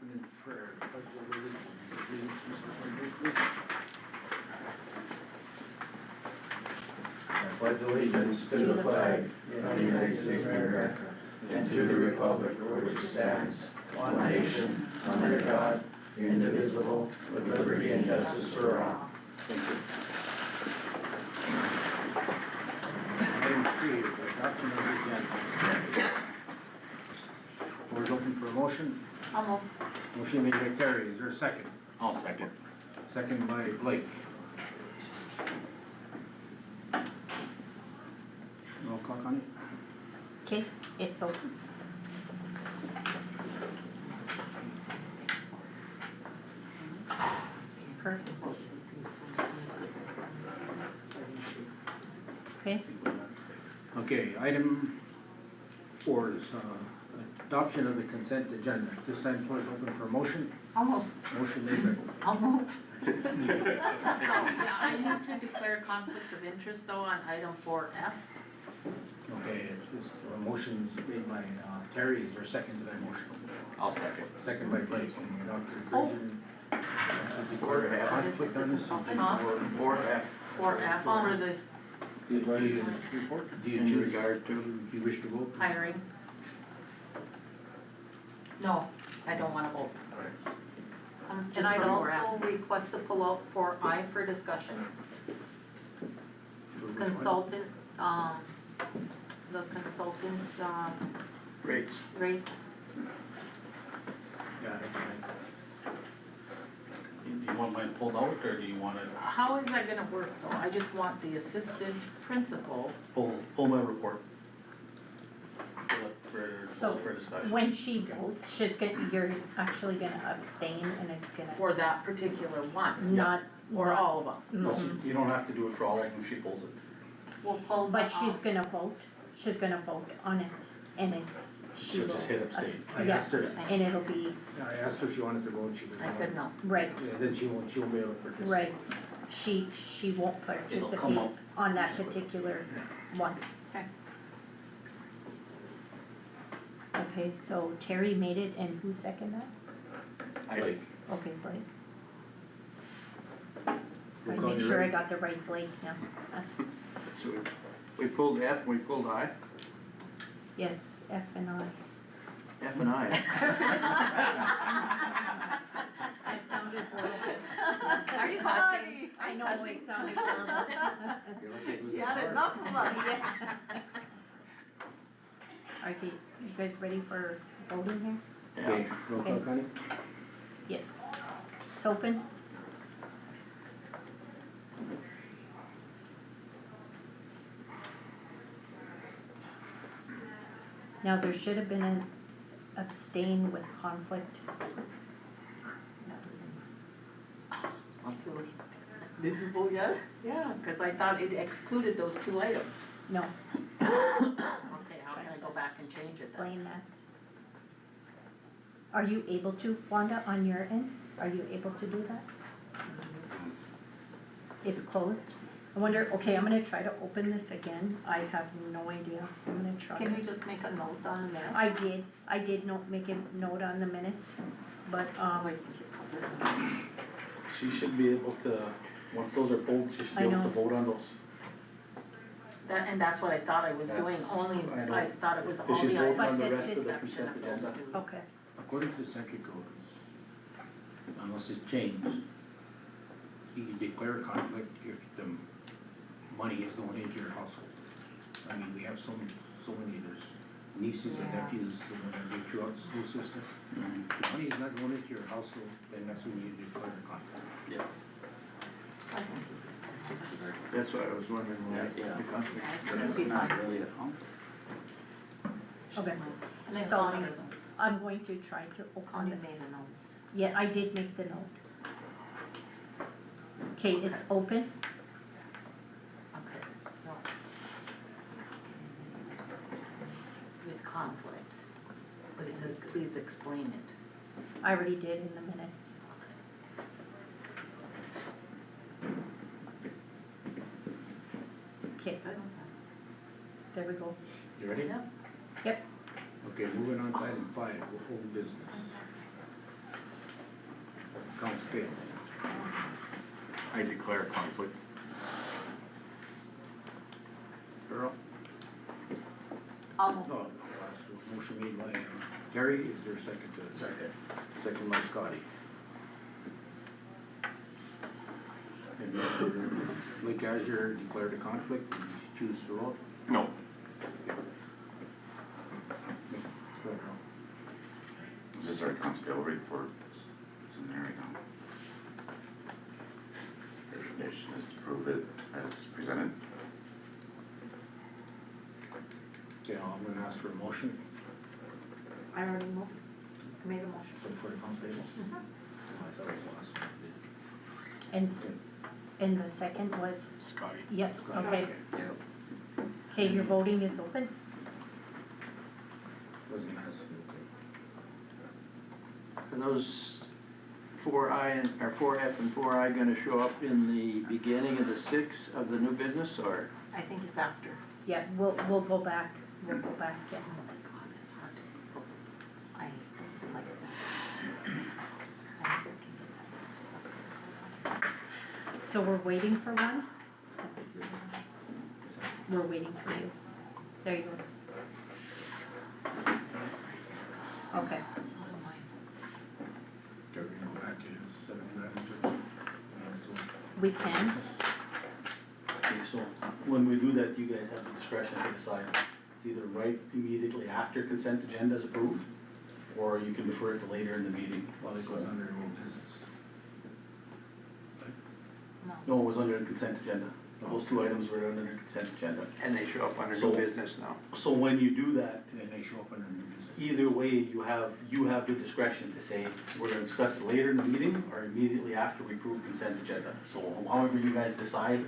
open in prayer. Pledge of allegiance. Mr. Swinburne, please. I pledge allegiance to the flag of the United States of America and to the republic for which it stands, one nation, under God, indivisible, with liberty and justice for all. Thank you. Item 3 is adoption of the agenda. Floor is open for a motion. I'll move. Motion made by Terry. Is there a second? I'll second. Second by Blake. Roll call on it. Okay, it's open. Perfect. Okay, Okay, item 4 is adoption of the consent agenda. This time, floor is open for a motion. I'll move. Motion made by I'll move. Yeah, I need to declare conflict of interest though on item 4F. Okay, this motion's made by Terry. Is there a second to that motion? I'll second. Second by Blake. And Dr. Oh. Bridgen declared a conflict on this. Huh? 4F. 4F for the Do you report? Do you In choose? regard to? Do you wish to vote? hiring. No, I don't wanna vote. And Just I'd for also 4F. request to pull out 4I for discussion. For which one? Consultant, the consultant, Rates. rates. Yeah, that's fine. Do you want mine pulled out, or do you want it How is that gonna work though? I just want the assistant principal. pull my report? Pull it So, for discussion. When she votes, you're actually gonna abstain and it's gonna For that particular one, not, or all of them. No, you don't have to do it for all of them if she pulls it. We'll pull the, but she's gonna vote on it, and she She'll will. just hit abstain. I Yeah, asked her, and it'll be, I asked her if she wanted to vote, she doesn't. I said no. right, Yeah, then she won't be able to participate. right, she won't participate up. on that particular one. Okay. Okay, so Terry made it, and who seconded that? Blake. Okay, Blake. Roll I call, make you sure I ready? got the right Blake now. So we pulled F, we pulled I. Yes, F and I. F and I. That sounded horrible. are you cussing? I know it sounded horrible. You're lucky it was She a had car. enough of us. Okay, you guys ready for voting here? Okay, roll call, Okay. Connie? Yes. It's open. Now, there should have been an abstain with conflict. Did you vote yes? Yeah, cause I thought it excluded those 2 items. No, Okay, how can I go back and change it then? explain that. Are you able to, Wanda, on your end? Are you able to do that? It's closed? I wonder, okay, I'm gonna try to open this again. I have no idea. I'm gonna try. Can you just make a note on the minute? I did make a note on the minutes, but, She should be able to, once those are pulled, she should be I able to know. vote on those. And that's what I thought I was doing, That's- only, I know. I thought it was all Because she's the voting items. on the But rest this of the exception consent of agenda. those 2. okay, According to the century code, unless it changed, you can declare a conflict if the money is going into your household. I mean, we have so many, there's nieces and Yeah. nephews that go throughout the school system. If the money is not going into your household, then that's when you declare a conflict. Yeah. That's why I was wondering why Yeah. the conflict. It's not really a conflict. okay. And then So- Connie doesn't. I'm going to try to open Connie this. made a note. Yeah, I did make the note. Okay, it's open. Okay, so. With conflict, but it says, please explain it. I already did in the minutes. Okay, there we go. You ready? Yep. Yep. Okay, moving on to item 5, old business. accounts payable. I declare conflict. Earl? I'll move. No, motion made by Terry, is there a second to it? Second. Second by Scotty. And Mr. Lake Azure declared a conflict, and choose to vote. No. Mr. Earl. Is this our accounts payable report? It's in there right now. Recommendation is to approve it as presented. Okay, I'm gonna ask for a motion I already moved, made a motion. for the accounts payable. Mhm. I thought it was last one. And the second was, Scotty. yep, Scotty, okay, okay, your voting is open. Wasn't asked, okay. Are those 4I and, or 4F and 4I gonna show up in the beginning of the 6 of the new business, or? I think it's after. Yeah, we'll go back, yeah. Oh my God, it's hard to focus. I like that. I never can get that. So we're waiting for one? We're waiting for you. There you go. Okay, Do we go back to 79? we can, Okay, so when we do that, you guys have the discretion to decide. It's either right immediately after consent agenda is approved, or you can defer it to later in the meeting. Well, it goes under old business. No, it was under the consent agenda. Those two items were under the consent agenda. And they show up under So- new business now. So when you do that, And then they show up under new business. either way, you have the discretion to say, we're gonna discuss it later in the meeting, or immediately after we approve consent agenda. So however you guys decide,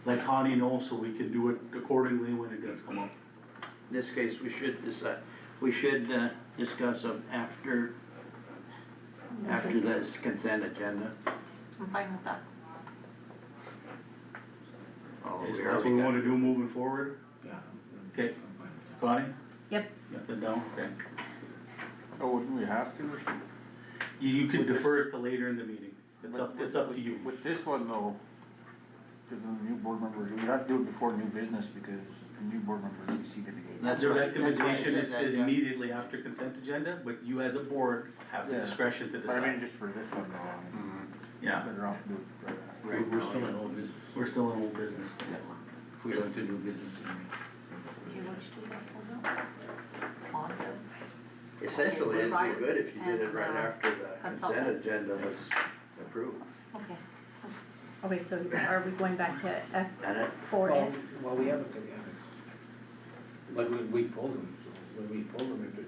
let Connie know so we can do it accordingly when it does come up. In this case, we should decide, discuss them after this consent agenda. I'm fine with that. Oh, Is we that what we already got- wanna do moving forward? Yeah. Okay. I'm fine with Connie? Yep. Got that down, okay. Oh, wouldn't we have to? You could defer it to later in the meeting. It's up to you. With this one though, because the new board members, we have to do it before new business because the new board members will be seated again. That's The right. recommendation That's why I said is that, yeah. immediately after consent agenda, but you as a board have the Yeah. discretion to But I mean, decide. just for this one though, I mean, Yeah, better off to do it right after. it. We're still in old business. we're still in old business. If we go into new business, then Okay, what you do that for now? On this. Essentially, it'd be good if you did it And, right after the consent consultant. agenda was approved. Okay. okay, so are we going back to F And it, four Well, F? well, we haven't, like, we pulled them, so when we pulled them, if it,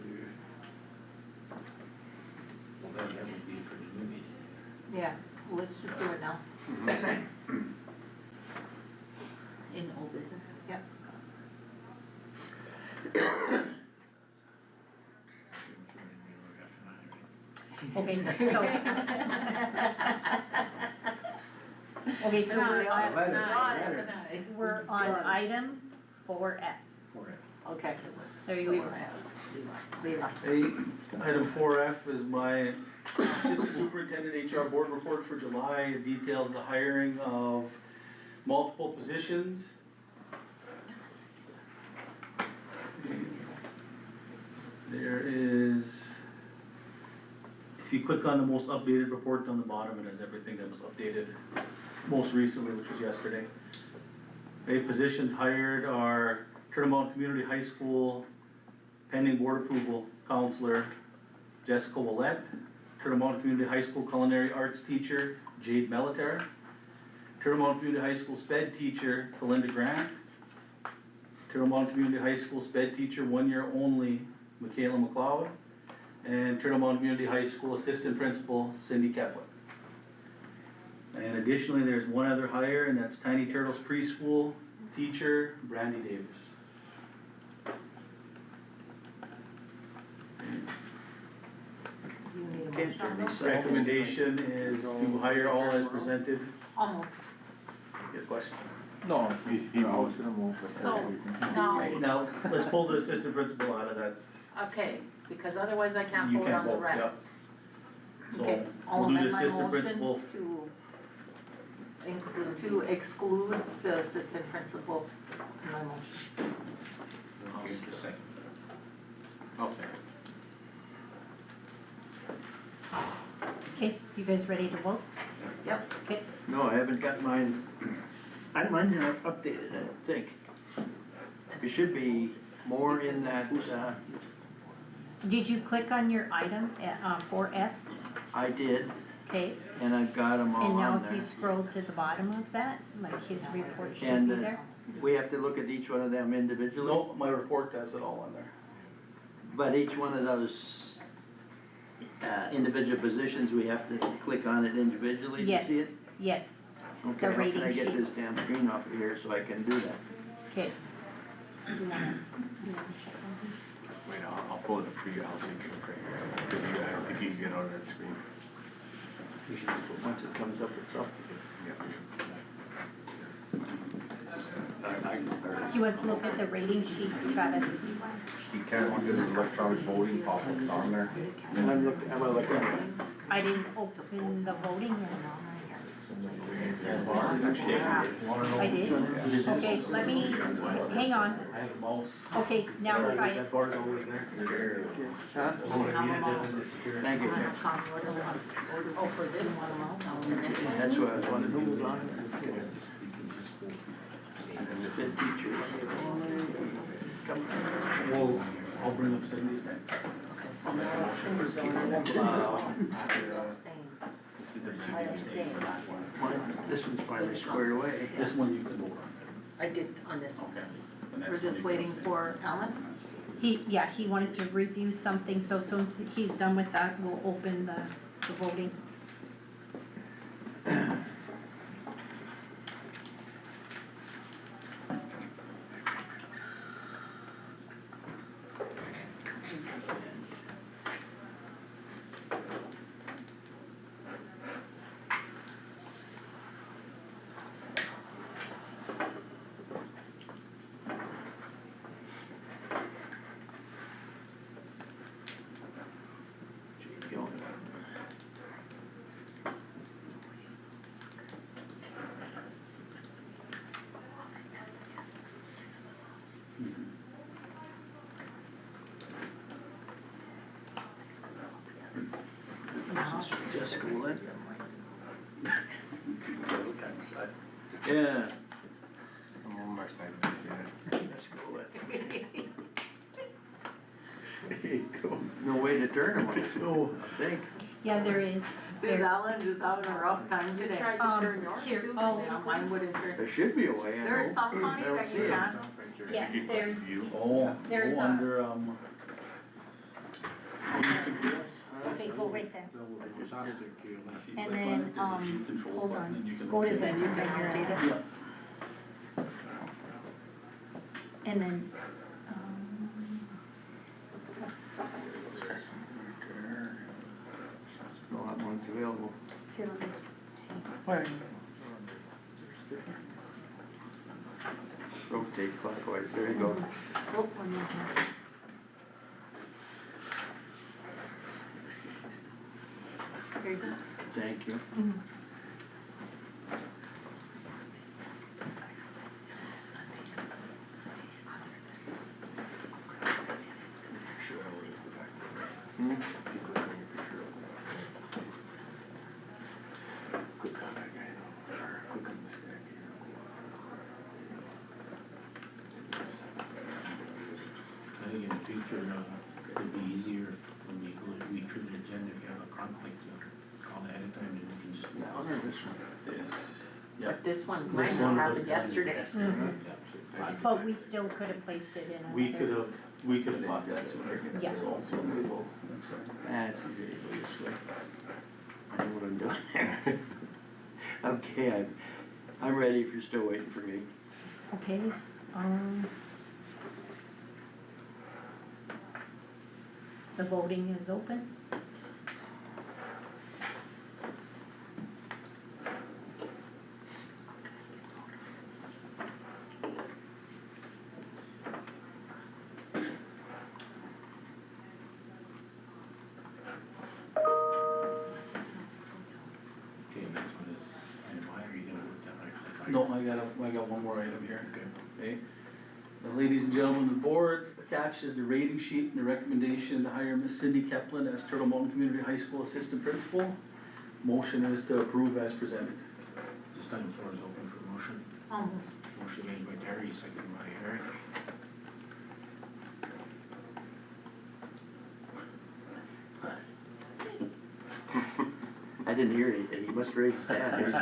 well, that would be for the new meeting. Yeah, let's just do it now. In old business? Yep. Okay, so. Okay, so we're on item four F. For it. Okay. There you go. Levi. Hey, item 4F is my assistant superintendent HR board report for July. It details the hiring of multiple positions. There is, if you click on the most updated report on the bottom, it has everything that was updated most recently, which was yesterday. The positions hired are Turtle Community High School pending board approval counselor Jessica Willett, Turtle Community High School culinary arts teacher Jade Melitar, Turtle Community High School sped teacher Belinda Grant, Turtle Community High School sped teacher 1 year only Michaela McLeod, and Turtle Community High School assistant principal Cindy Kepler. And additionally, there's one other hire, and that's Tiny Turtles preschool teacher Brandy Davis. You need a Okay, motion on those? Recommendation is to hire all as presented. I'll move. Get a question? No, he was gonna move, but. So, now, Now, let's pull the assistant principal out of that. Okay, because otherwise I can't You vote can't on the vote, yep. rest. So Okay, I'll we'll do the amend my assistant motion principal. to exclude the assistant principal in my motion. Okay, just a second. I'll second. Okay, you guys ready to vote? Yep. Okay, No, I haven't got mine, mine's not updated, I don't think. It should be more in that, did you click on your item, 4F? I did, Okay, and I've got them all and now on if you there. scroll to the bottom of that, like his report should And be there. we have to look at each one of them individually, No, my report has it all on there. but each one of those individual positions, we have to click on it individually to Yes. see it? Yes, Okay, how can rating I get sheet. this damn screen off of here so I can do that? okay. Wait, I'll pull it up for you, I'll see you quick, because I don't think you can get out of that screen. Once it comes up, it's up. He wants to look at the rating sheet, Travis. You can't, because it's electronic voting pop-ups on there. And I'm gonna look at it. I didn't open the voting yet. I did? Okay, let me, hang on. I have a mouse. Okay, now try it. That bar's always there. Huh? Thank you. Oh, for this one? That's what I was wondering, who was on it? The teachers. Well, I'll bring up Cindy's next. This one's finally squared away. This one you can vote on. I did on this one. The next We're one just you waiting can- for Alan? He wanted to review something, so soon as he's done with that, we'll open the voting. Just school it. Yeah, I'm on my side, yeah. just school it. No way to turn them, I think. Yeah, there is. Is Alan just having a rough time today? You tried to turn yours Here, too, oh. yeah, mine wouldn't turn. There should be a way, I There's know. some, Connie, I don't that see you it. can. Yeah, there's, Oh, There's go a- under, controls. okay, go right there. It was out of there too. If you And click on then, it, there's a view controls hold button, on. and you can Go to look this at one right here. it. Yeah. And then, No, that one's available. here, let me- Rotate clockwise, there you go. oh, one more here. Here you go. Thank you. Hmm? Click on that guy, or click on this guy here. I think in the future, it'd be easier when you go to read through the agenda, if you have a conflict, call ahead of time and we can just. That one or this one? Yeah. This one, This mine just one was happened done yesterday. But we still could have placed it in We another. we could have got that sooner. Yeah. So we will next time. That's easy to do this way. I know what I'm doing there. Okay, I'm ready if you're still waiting for me. Okay, the voting is open. I got one more item here. Okay. Ladies and gentlemen, the board attached is the rating sheet and the recommendation to hire Miss Cindy Kaplan as Turtle Mountain Community High School Assistant Principal. Motion is to approve as presented. This time the floor is open for motion. Almost. Motion made by Terry, seconded by Eric. I didn't hear anything, he must raise his hand.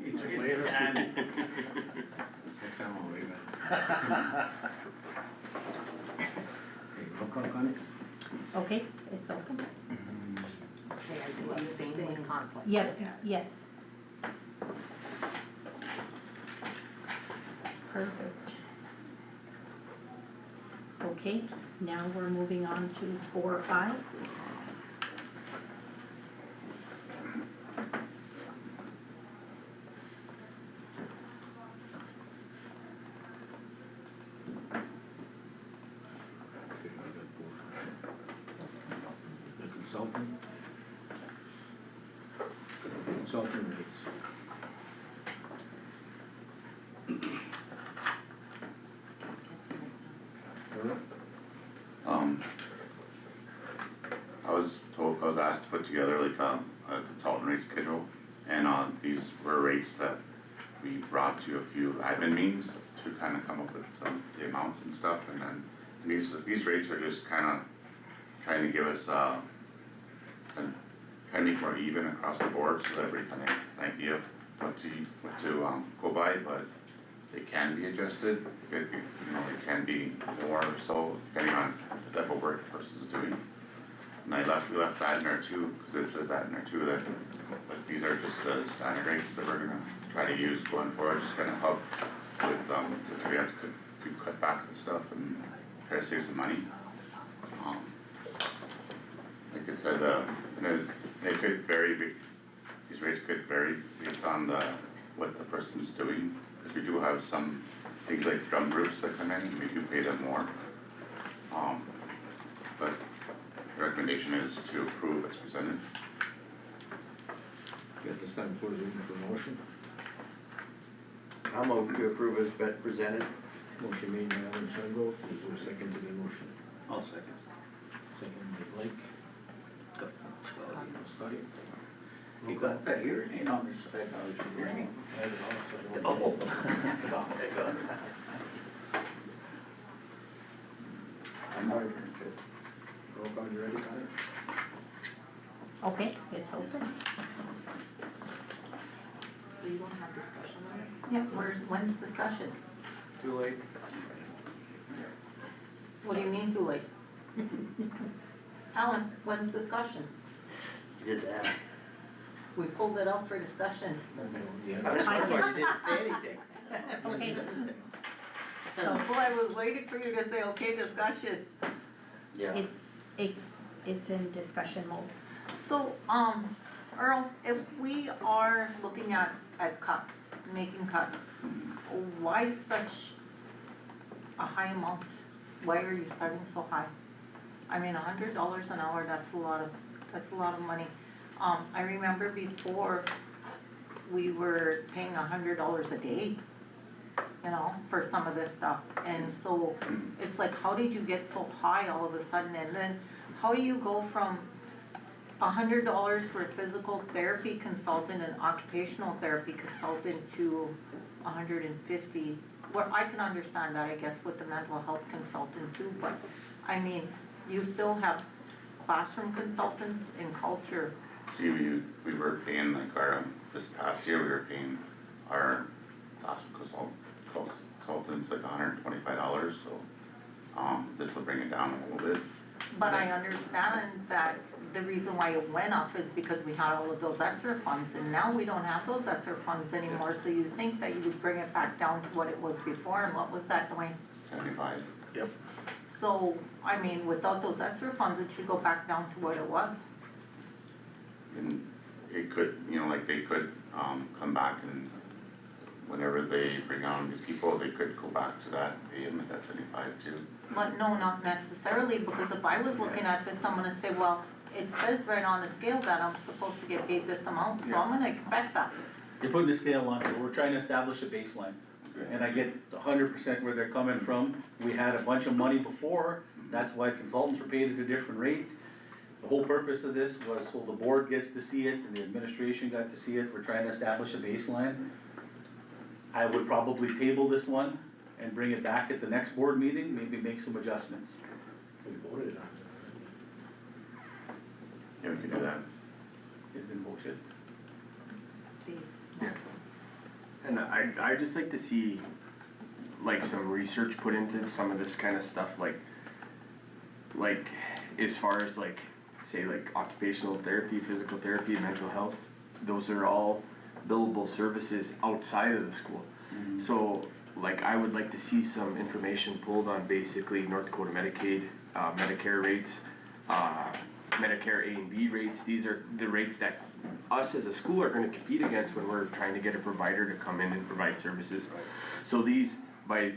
He's raising his hand. Next time I'll wave at Okay, roll call on it? Okay, it's open. Okay, I do abstain with conflict. Yep, yes. Perfect. Okay, now we're moving on to 4.5. Okay, I got four. The consultant. Consultant rates. Earl? I was asked to put together like a consultant rate schedule, and these were rates that we brought to a few admin meetings to kind of come up with some the amounts and stuff, and then these rates are just kind of trying to give us trying to make more even across the board so that everybody kind of gets an idea of what to go by, but they can be adjusted. It can be more or so depending on the type of work the person's doing. And we left that in there too, because it says that in there too, that these are just the standard rates that we're gonna try to use going forward, just kind of help with, if we have to do cutbacks and stuff and try to save some money. Like I said, they could vary, these rates could vary based on what the person's doing, because we do have some things like drum groups that come in, and we do pay them more. But the recommendation is to approve as presented. Okay, at this time the floor is open for motion. I'll move to approve as presented. Motion made by Alan Sungo, is there a second to the motion? I'll second. Second by Blake. Scotty? You got that here, ain't on this side, I was hearing. Oh. I'm not even good. Roll call, you ready, Tyler? Okay, it's open. So you don't have discussion on it? Yeah. When's discussion? Too late. What do you mean too late? Alan, when's discussion? Did that. We pulled it up for discussion. Yeah. I was wondering why you didn't say anything. Okay. So Well, I was waiting for you to say, okay, discussion. Yeah. it's in discussion mode. So, Earl, if we are looking at cuts, making cuts, why such a high amount? Why are you starting so high? I mean, $100 an hour, that's a lot of money. I remember before, we were paying $100 a day, you know, for some of this stuff. And so, it's like, how did you get so high all of a sudden? And then, how do you go from $100 for a physical therapy consultant and occupational therapy consultant to $150? Well, I can understand that, I guess, with the mental health consultant too, but, I mean, you still have classroom consultants in culture. See, we were paying like this past year, we were paying our classical consultants like $125, so, this will bring it down a little bit. But I understand that the reason why it went up is because we had all of those ESSER funds, and now we don't have those ESSER funds anymore, so you'd think that you would bring it back down to what it was before, and what was that, Dwayne? 75. Yep. So, I mean, without those ESSER funds, it should go back down to what it was. And it could, like they could, come back and whenever they bring on these people, they could go back to that, pay them at that 75 too. But no, not necessarily, because if I was looking at this, I'm gonna say, well, it says right on the scale that I'm supposed to get paid this amount, so I'm gonna expect that. You're putting a scale on, so we're trying to establish a baseline. And I get 100% where they're coming from. We had a bunch of money before, that's why consultants were paid at a different rate. The whole purpose of this was so the board gets to see it, and the administration got to see it, we're trying to establish a baseline. I would probably table this one and bring it back at the next board meeting, maybe make some adjustments. We voted on Yeah, we could do that. Is it bullshit? And I just like to see like some research put into some of this kind of stuff, like as far as like, say like occupational therapy, physical therapy, mental health, those are all billable services outside of the school. So like I would like to see some information pulled on basically North Dakota Medicaid, Medicare rates, Medicare A and B rates. These are the rates that us as a school are gonna compete against when we're trying to get a provider to come in and provide services. So these, by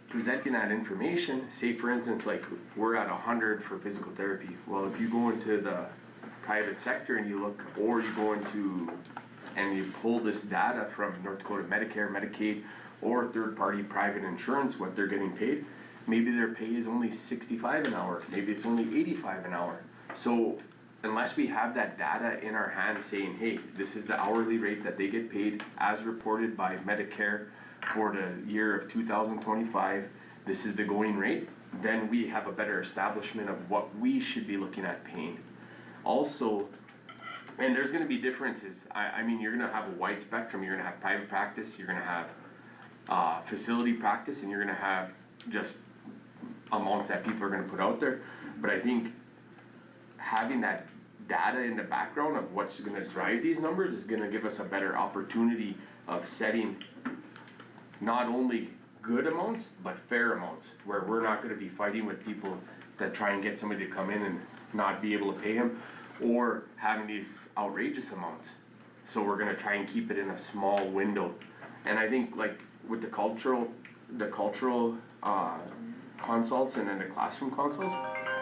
presenting that information, say for instance, like we're at 100 for physical therapy. Well, if you go into the private sector and you look, or you go into, and you pull this data from North Dakota Medicare, Medicaid, or third-party private insurance, what they're getting paid, maybe their pay is only 65 an hour, maybe it's only 85 an hour. So unless we have that data in our hands saying, hey, this is the hourly rate that they get paid as reported by Medicare for the year of 2025, this is the going rate, then we have a better establishment of what we should be looking at paying. Also, and there's gonna be differences, I mean, you're gonna have a wide spectrum, you're gonna have private practice, you're gonna have facility practice, and you're gonna have just amounts that people are gonna put out there. But I think having that data in the background of what's gonna drive these numbers is gonna give us a better opportunity of setting not only good amounts, but fair amounts, where we're not gonna be fighting with people that try and get somebody to come in and not be able to pay them, or having these outrageous amounts. So we're gonna try and keep it in a small window. And I think like with the cultural consults and then the classroom consults,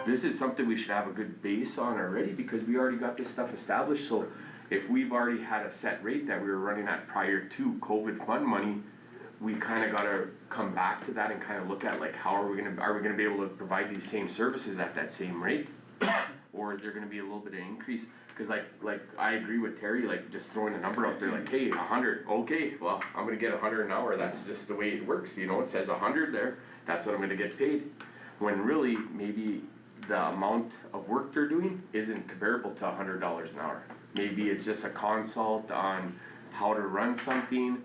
this is something we should have a good base on already, because we already got this stuff established. So if we've already had a set rate that we were running at prior to COVID fund money, we kinda gotta come back to that and kinda look at like, how are we gonna be able to provide these same services at that same rate? Or is there gonna be a little bit of increase? Cause like I agree with Terry, like just throwing a number out there, like, hey, 100, okay, well, I'm gonna get 100 an hour, that's just the way it works, you know, it says 100 there, that's what I'm gonna get paid. When really, maybe the amount of work they're doing isn't comparable to $100 an hour. Maybe it's just a consult on how to run something,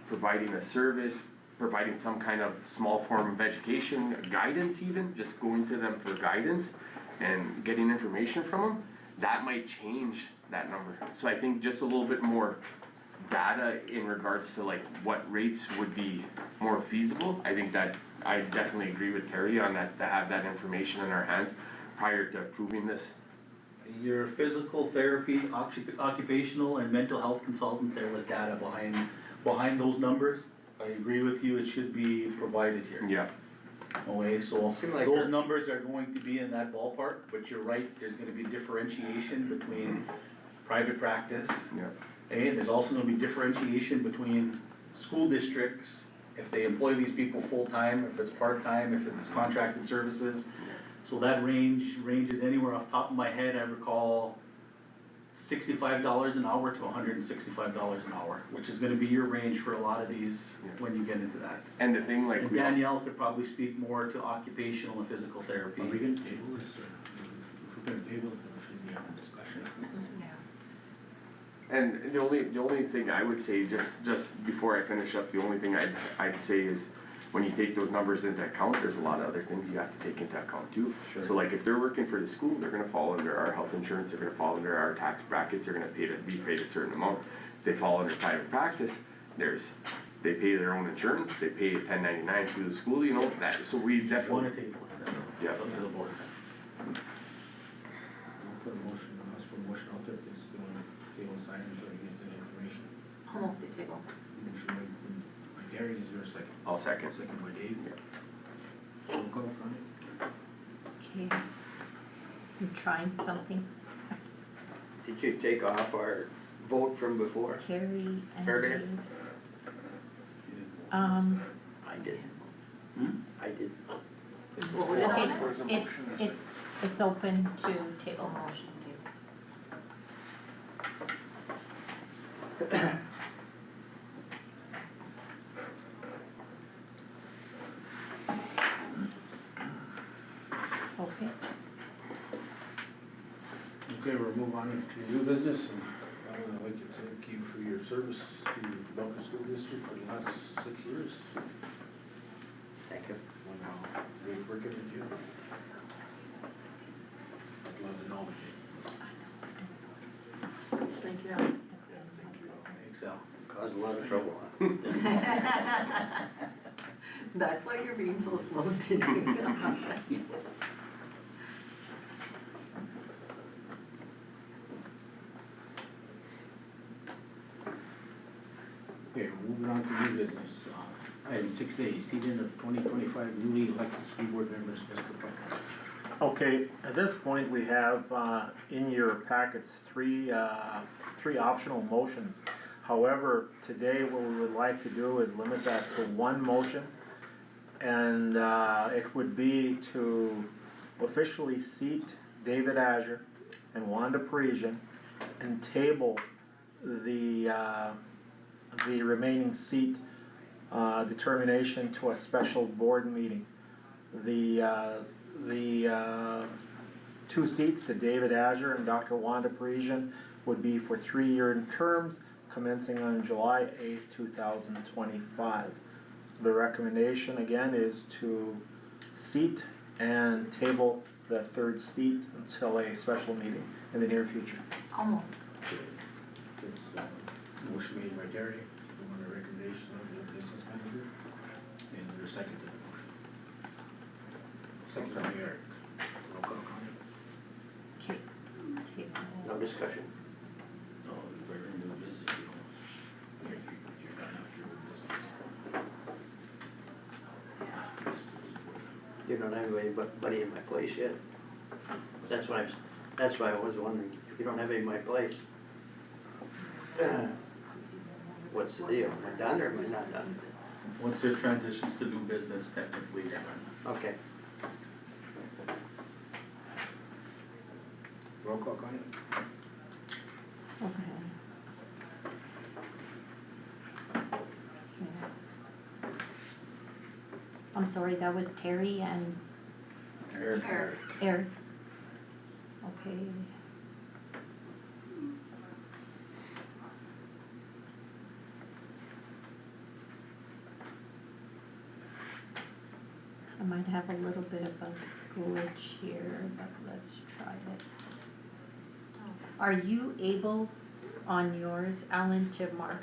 providing a service, providing some kind of small form of education, guidance even, just going to them for guidance and getting information from them, that might change that number. So I think just a little bit more data in regards to like what rates would be more feasible. I think that I definitely agree with Terry on that, to have that information in our hands prior to approving this. Your physical therapy, occupational and mental health consultant, there was data behind those numbers. I agree with you, it should be provided here. Yeah. Okay, so Seem like those our- numbers are going to be in that ballpark, but you're right, there's gonna be differentiation between private practice. Yeah. And there's also gonna be differentiation between school districts, if they employ these people full-time, if it's part-time, if it's contracted services. So that ranges anywhere off the top of my head, I recall $65 an hour to $165 an hour, which is gonna be your range for a lot of these when you get into that. And the thing like And Danielle could probably speak more to occupational and physical therapy. Are we gonna table this, or if we're gonna table it, then we should be having a discussion? And the only thing I would say, just before I finish up, the only thing I'd say is, when you take those numbers into account, there's a lot of other things you have to take into account too. Sure. So like if they're working for the school, they're gonna fall under our health insurance, they're gonna fall under our tax brackets, they're gonna be paid a certain amount. If they fall under private practice, they pay their own insurance, they pay 1099 through the school, you know, that, so we Wanna definitely. table it, Yeah. it's up to the board. I'll put a motion, ask for a motion out there, please, we wanna table this item until we get the information. Almost the table. Motion made by Gary, is there a second? I'll second. Second by Dave. Roll call, Connie? Okay. I'm trying something. Did you take off our vote from before? Terry and Fair day? Dave. I did. I did. Voted on Okay, it? Where's the it's, motion? it's open to table. Motion Okay, Okay, we'll move on to new business, and I'd like to thank you for your service to Duncan School District for the last 6 years. Thank you. Great working with you. Love the knowledge. Thank you, Alan. Thanks, Al. Caused a lot of trouble. That's why you're being so slow today. Okay, we're moving on to new business. Item 6A, seating of 2025 newly elected school board members, Mr. Puckett. Okay, at this point, we have in your packets three optional motions. However, today what we would like to do is limit that to one motion. And it would be to officially seat David Azure and Wanda Parisian and table the remaining seat determination to a special board meeting. The two seats, to David Azure and Dr. Wanda Parisian, would be for 3-year terms commencing on July 8th, 2025. The recommendation again is to seat and table the third seat until a special meeting in the near future. Almost. Motion made by Terry, on the recommendation of the business manager, and there's a second to the motion. Second by Eric. Roll call, Connie. okay, table. No discussion. No, we're in new business, you're done after new business. You don't have anybody in my place yet? That's why I was wondering, if you don't have any in my place, what's the deal? Am I done or am I not done? Once it transitions to new business, technically, you're done. Okay. Roll call, Connie. Okay. I'm sorry, that was Terry and Eric. Eric. Okay. I might have a little bit of a glitch here, but let's try this. Are you able on yours, Alan, to mark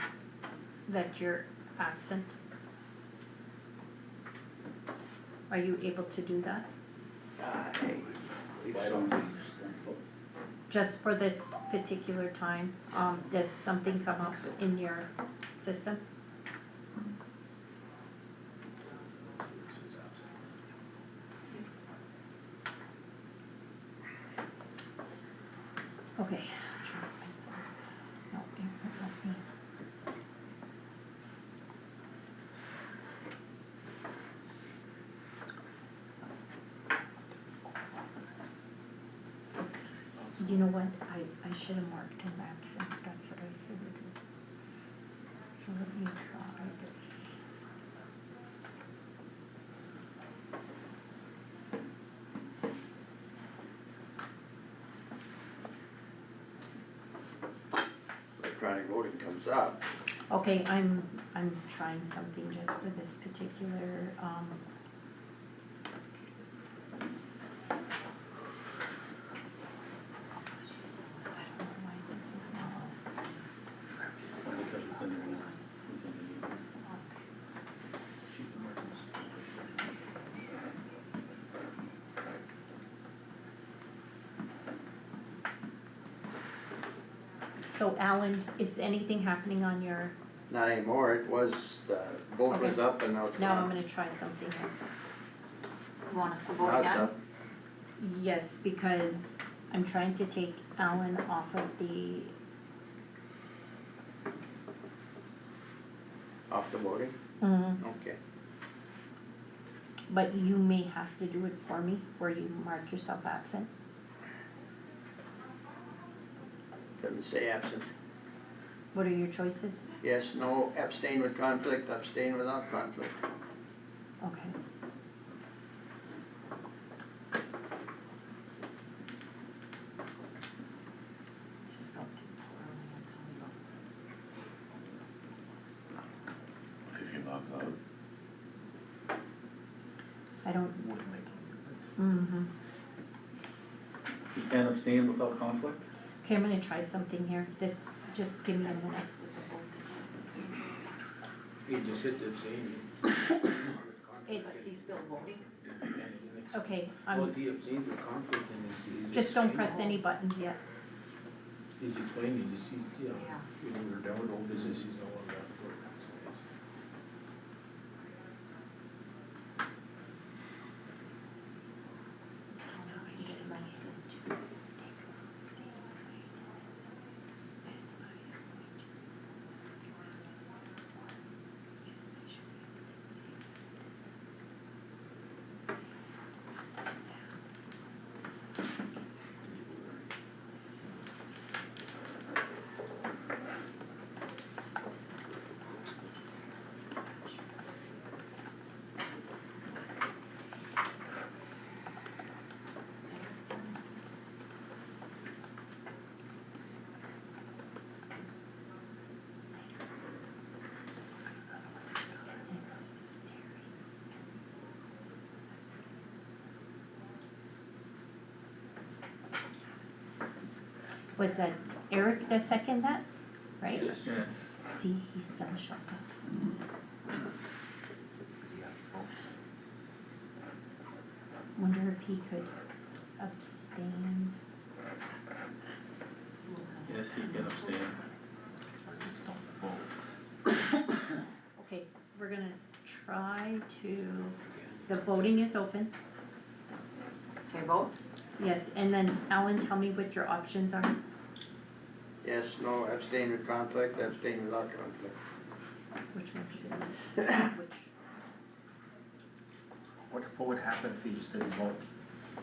that you're absent? Are you able to do that? Why don't we Just for this particular time, does something come up in your system? Okay, try myself. No, it won't let me. You know what, I should have marked him absent, that's what I should have done. So let me try this. Electronic voting comes up. Okay, I'm trying something just for this particular, I don't know why this is not. Because it's in the, it's in the. So Alan, is anything happening on your, Not anymore, it was, the vote was Okay. up and now it's now I'm gone. gonna try something here. You want us to vote Now it's again? up. Yes, because I'm trying to take Alan off of the, Off the voting? Okay. But you may have to do it for me, where you mark yourself absent. Doesn't say absent. What are your choices? Yes, no, abstain with conflict, abstain without conflict. Okay. If you love that. I don't, Wouldn't make any difference. mm-hmm. You can't abstain without conflict? Okay, I'm gonna try something here. Just give me a minute. You just hit the abstain. It's, He's still voting. okay, Well, if he abstains with conflict, then he's. just don't explaining. press any buttons yet. He's explaining, you see, you know, Yeah. when we're done with old business, he's no longer at work. Was that Eric that second that? Right? Yes. Yeah. See, he still shows up. Wonder if he could abstain. Yes, he can abstain. Okay, we're gonna try to, the voting is open. Okay, vote. Yes, and then Alan, tell me what your options are. Yes, no, abstain with conflict, abstain without conflict. Which one should I, which, What would happen if you just didn't vote?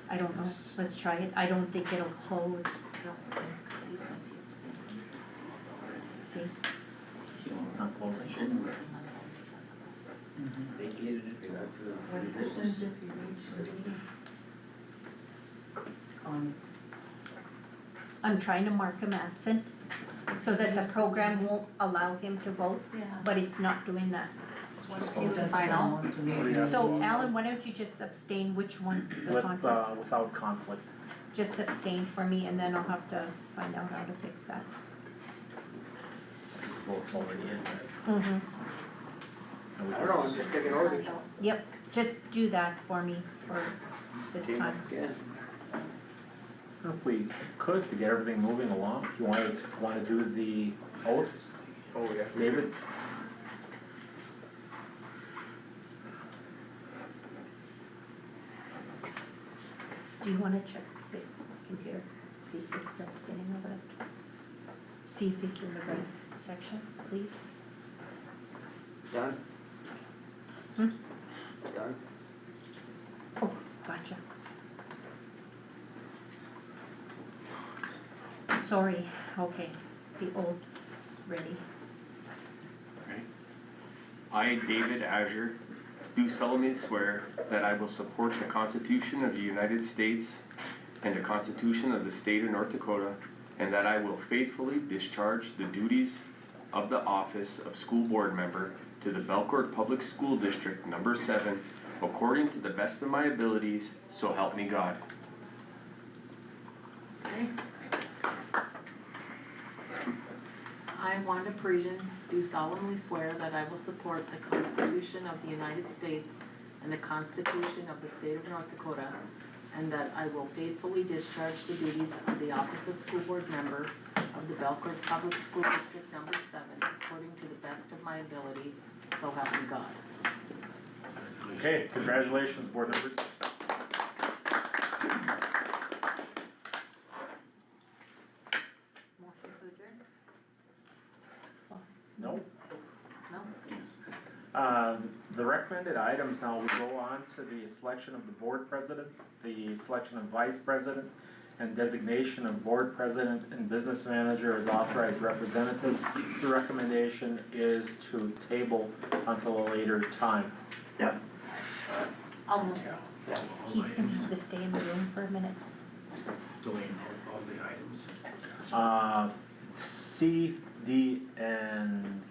I don't know, let's try it. I don't think it'll close. See, It's not closing. They gated it. I'm trying to mark him absent so that the program won't allow him to vote, but it's not doing that. I know. So Alan, why don't you just abstain, which one, the With, conflict? without conflict. Just abstain for me and then I'll have to find out how to fix that. Because the vote's already in. Mm-hmm, I don't know, I'm just taking orders. yep, just do that for me for this time. Yeah. If we could, to get everything moving along, if you wanna do the oaths, Oh, yeah. David? Do you wanna check his computer, see if he's still spinning over it? See if he's in the right section, please? Done? Hmm? Done? Oh, gotcha. Sorry, okay, the oath's ready. I, David Azure, do solemnly swear that I will support the Constitution of the United States and the Constitution of the State of North Dakota, and that I will faithfully discharge the duties of the office of school board member to the Belcourt Public School District Number 7 according to the best of my abilities, so help me God. Okay. I, Wanda Parisian, do solemnly swear that I will support the Constitution of the United States and the Constitution of the State of North Dakota, and that I will faithfully discharge the duties of the office of school board member of the Belcourt Public School District Number 7 according to the best of my ability, so help me God. Okay, congratulations, board members. Motion to adjourn? No? No? recommended items now, we go on to the selection of the board president, the selection of vice president, and designation of board president and business manager as authorized representatives. The recommendation is to table until a later time. I'll move. He's gonna have to stay in the room for a minute. Doing all the items. C, D, and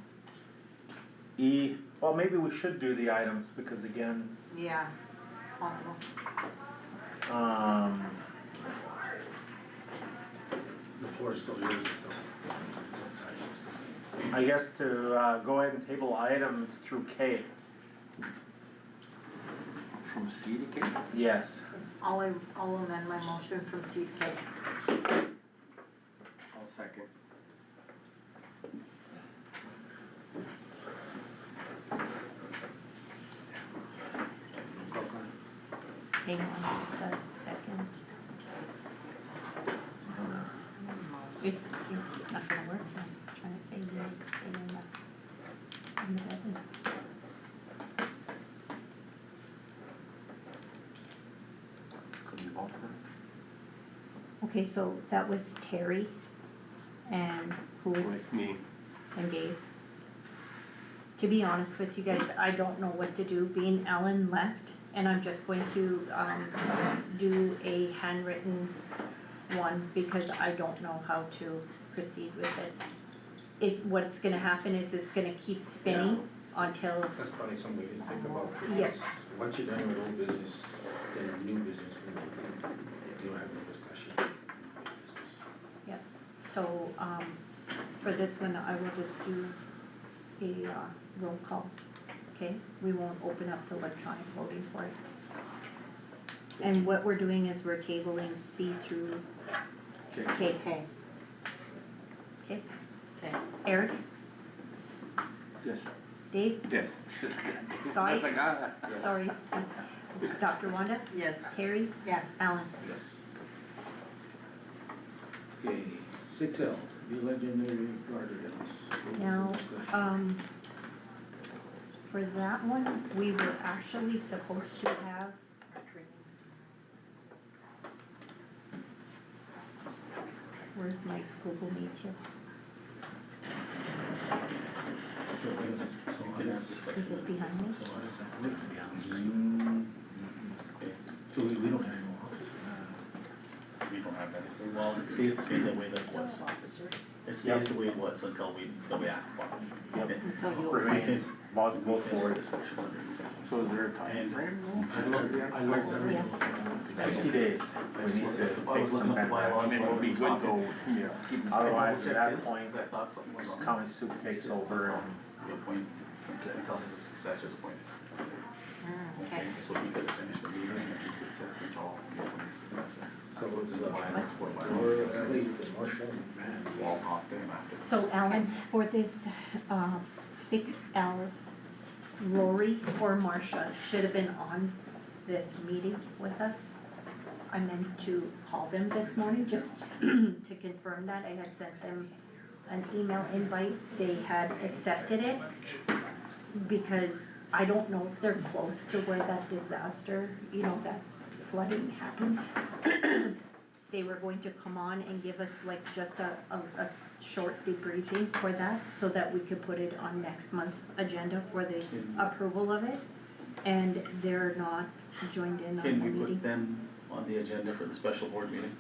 E, well, maybe we should do the items, because again, Yeah. Possible. The floor is still yours. I guess to, go ahead and table items through K, From C to K? yes. I'll amend my motion from C to K. I'll second. Hang on just a second. It's not gonna work, I was trying to say you need to stay in the bed. Could we vote for it? Okay, so that was Terry, and who was, With me. and Dave. To be honest with you guys, I don't know what to do, being Ellen left, and I'm just going to, do a handwritten one, because I don't know how to proceed with this. What's gonna happen is it's gonna keep spinning until, That's probably some way to think about it. Yes. Once you're done with old business, then new business, you don't have no discussion. so, for this one, I will just do a, roll call, okay? We won't open up the electronic voting for it. And what we're doing is we're tabling C through K. Okay. Okay, Okay. Eric, Yes. Dave, Yes. Scotty? That's like, sorry, Dr. Wanda, Yes. Terry, Yes. Alan. Yes. Okay, 6L, the legendary guardians. Now, for that one, we were actually supposed to have, Our trainings. where's my Google Meet here? Is it behind me? So we don't have no office. We don't have anything, well, it stays the same the way that it was. It stays the way it was until we act upon it. Okay. Until you Remains, Go forward discussion under new business. So is there a time frame though? I learned everything. It's right 60 there. days, we need to take some kind of I action. mean, we'll be good though, yeah. keep us- Otherwise, at that point, I thought something was wrong. county soup takes over and You appoint, until his successor's appointed. Okay. So we could finish the meeting and we could set the call, you appoint his successor. So what's the bylaws, Or at least the Marshall, man. Walk them after. So Alan, for this, 6L, Lori or Marcia should have been on this meeting with us. I meant to call them this morning just to confirm that. I had sent them an email invite. They had accepted it because I don't know if they're close to where that disaster, that flooding happened. They were going to come on and give us like just a short debriefing for that, so that we could put it on next month's agenda for the approval of it. And they're not joined in on the Can we meeting. put them on the agenda for the special board meeting?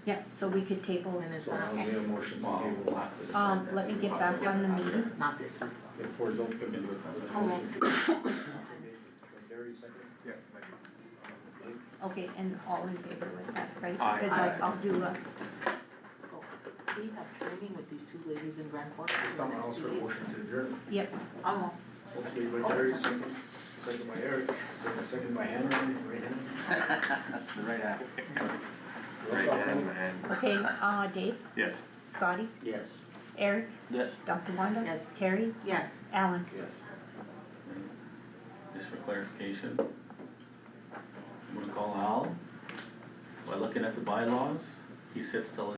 Yeah, so we could table, And it's So I'll not, make a motion to Well, table. we'll have to decide that. let me get back on the meeting. not this week. If four is open, We can do it that way. Oh. Gary, second. Yeah. Okay, and all in favor with that, right? Aye. Because I'll do a, So we have training with these two ladies in Grand Forks for the Someone next else 2 for a days. motion to adjourn. yep, I'll move. Motion made by Gary, second by Eric, second by Henry, right hand. The right hand. Roll Right call, hand, please. man. okay, Dave, Yes. Scotty, Yes. Eric, Yes. Dr. Wanda. Yes. Terry, Yes. Alan. Yes. Just for clarification, I'm gonna call Al. By looking at the bylaws, he sits till